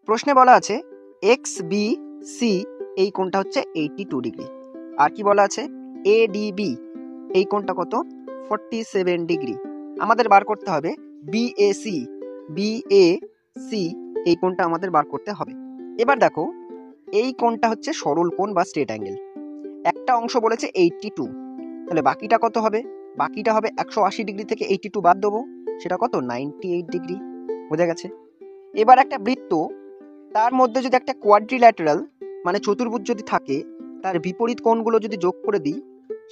প্রশ্নে বলা আছে এক্স বি সি এই কোণটা হচ্ছে 82 ডিগ্রি, আর কি বলা আছে এ ডি বি এই কোণটা কত 47 ডিগ্রি। আমাদের বার করতে হবে বিএসি বিএসি এই কোণটা আমাদের বার করতে হবে। এবার দেখো এই কোণটা হচ্ছে সরল কোণ বা স্ট্রেট অ্যাঙ্গেল। একটা অংশ বলেছে 82, তাহলে বাকিটা কত হবে? বাকিটা হবে 180 ডিগ্রি থেকে 82 বাদ দেবো, সেটা কত 98 ডিগ্রি। বোঝা গেছে? এবার একটা বৃত্ত, তার মধ্যে যদি একটা কোয়াড্রিল্যাটারাল মানে চতুর্ভুজ যদি থাকে, তার বিপরীত কোণগুলো যদি যোগ করে দিই,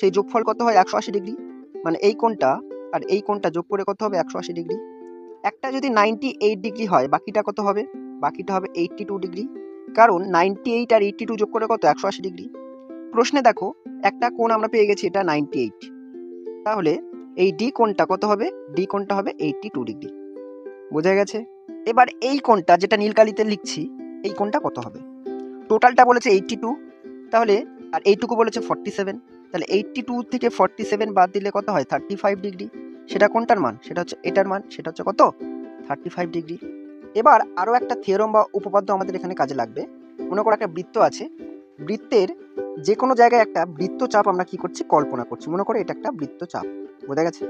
সেই যোগফল কত হয় 180 ডিগ্রি। মানে এই কোণটা আর এই কোণটা যোগ করে কত হবে 180 ডিগ্রি। একটা যদি 98 ডিগ্রি হয়, বাকিটা কত হবে? বাকিটা হবে 82 ডিগ্রি, কারণ 98 আর 82 যোগ করে কত 180 ডিগ্রি। প্রশ্নে দেখো একটা কোণ আমরা পেয়ে গেছি, এটা 98, তাহলে এই ডি কোণটা কত হবে? ডি কোণটা হবে 82 ডিগ্রি। বোঝা গেছে? এবার এই কোণটা যেটা নীল কালিতে লিখছি, এই কোণটা কত হবে? টোটালটা বলেছে 82, তাহলে আর এইটুকু বলেছে 47, তাহলে 82 থেকে 47 বাদ দিলে কত হয় 35 ডিগ্রি। সেটা কোনটার মান? সেটা হচ্ছে এটার মান, সেটা হচ্ছে কত 35 ডিগ্রি। এবার আরও একটা থিওরম বা উপপাদ্য আমাদের এখানে কাজে লাগবে। মনে করো একটা বৃত্ত আছে, বৃত্তের যে কোনো জায়গায় একটা বৃত্তচাপ আমরা কি করছি কল্পনা করছি। মনে করো এটা একটা বৃত্তচাপ। বোঝা গেছে?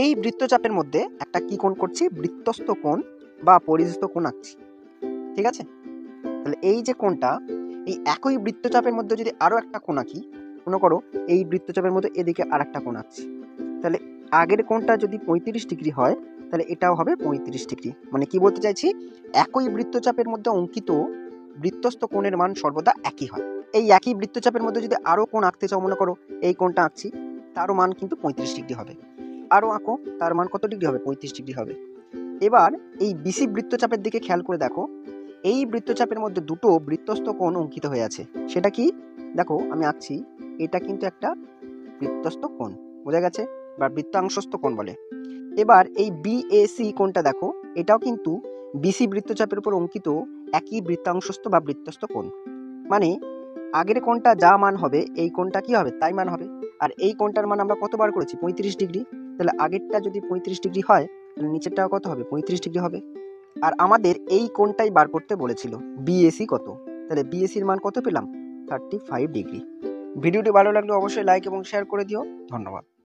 এই বৃত্তচাপের মধ্যে একটা কি কোণ করছি? বৃত্তস্থ কোণ বা পরিস্থ কোণ আঁকছি। ঠিক আছে? তাহলে এই যে কোণটা, এই একই বৃত্তচাপের মধ্যে যদি আরও একটা কোণ আঁকি, মনে করো এই বৃত্তচাপের মধ্যে এদিকে আর একটা কোণ আঁকছি, তাহলে আগের কোণটা যদি 35 ডিগ্রি হয়, তাহলে এটাও হবে 35 ডিগ্রি। মানে কি বলতে চাইছি, একই বৃত্তচাপের মধ্যে অঙ্কিত বৃত্তস্থ কোণের মান সর্বদা একই হয়। এই একই বৃত্তচাপের মধ্যে যদি আরও কোণ আঁকতে চাও, মনে করো এই কোণটা আঁকছি, তারও মান কিন্তু 35 ডিগ্রি হবে। আরও আঁকো, তার মান কত ডিগ্রি হবে? 35 ডিগ্রি হবে। এবার এই বিসি বৃত্তচাপের দিকে খেয়াল করে দেখো, এই বৃত্তচাপের মধ্যে দুটো বৃত্তস্থ কোণ অঙ্কিত হয়ে আছে। সেটা কি? দেখো আমি আঁকছি, এটা কিন্তু একটা বৃত্তস্থ কোণ। বোঝা গেছে? বা বৃত্তাংশস্থ কোণ বলে। এবার এই বিএসি কোণটা দেখো, এটাও কিন্তু বিসি বৃত্তচাপের উপর অঙ্কিত একই বৃত্তাংশস্থ বা বৃত্তস্থ কোণ। মানে আগের কোণটা যা মান হবে, এই কোণটা কি হবে? তাই মান হবে। আর এই কোণটার মান আমরা কতবার করেছি? 35 ডিগ্রি। তাহলে আগেরটা যদি 35 ডিগ্রি হয়, তাহলে নিচেরটাও কত হবে? 35 ডিগ্রি হবে। আর আমাদের এই কোণটাই বার করতে বলেছিল বিএসি কত, তাহলে বিএসির মান কত পেলাম? 35 ডিগ্রি। ভিডিওটি ভালো লাগলে অবশ্যই লাইক এবং শেয়ার করে দিও। ধন্যবাদ।